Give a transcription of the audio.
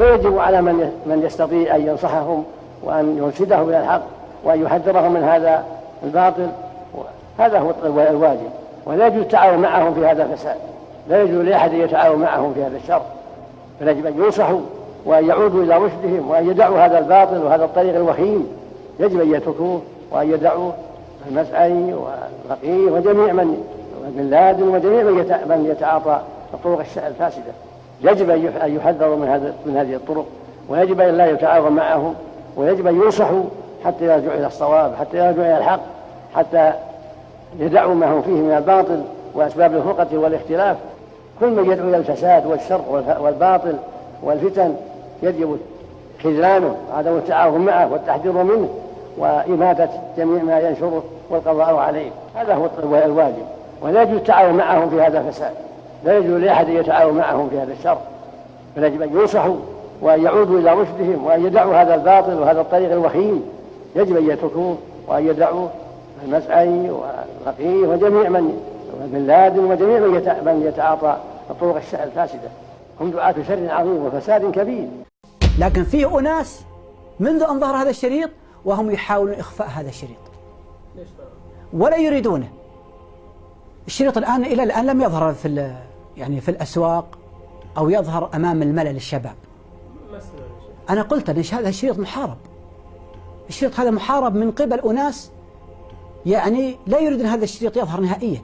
ويجب على من يستطيع أن ينصحهم وأن يرشدهم إلى الحق وأن يحذرهم من هذا الباطل. هذا هو الواجب، ولا يجوز التعاون معهم في هذا الفساد، لا يجوز لأحد يتعاون معهم في هذا الشر، فيجب أن ينصحوا وأن يعودوا إلى رشدهم وأن يدعوا هذا الباطل وهذا الطريق الوخيم، يجب أن يتركوه وأن يدعوا المسعي والفقيه وجميع من بن لادن وجميع من يتعاطى الطرق الفاسدة. يجب أن يحذروا من هذه الطرق، ويجب أن لا يتعاون معهم، ويجب أن ينصحوا حتى يرجعوا إلى الصواب، حتى يرجعوا إلى الحق، حتى يدعوا ما هم فيه من الباطل وأسباب الفرقة والاختلاف. كل من يدعو إلى الفساد والشر والباطل والفتن يجب خذلانه وعدم التعاون معه والتحذير منه وإماتة جميع ما ينشره والقضاء عليه. هذا هو الواجب، ولا يجوز التعاون معهم في هذا الفساد، لا يجوز لأحد يتعاون معهم في هذا الشر، فيجب أن ينصحوا وأن يعودوا إلى رشدهم وأن يدعوا هذا الباطل وهذا الطريق الوخيم، يجب أن يتركوه وأن يدعوا المسعي والفقيه وجميع من بن لادن وجميع من يتعاطى الطرق الفاسدة. هم دعاة شر عظيم وفساد كبير. لكن فيه أناس منذ أن ظهر هذا الشريط وهم يحاولون إخفاء هذا الشريط ولا يريدونه. الشريط إلى الآن لم يظهر في الأسواق أو يظهر أمام الملأ للشباب. أنا قلت أن هذا الشريط محارب، الشريط هذا محارب من قبل أناس لا يريدون هذا الشريط يظهر نهائيا.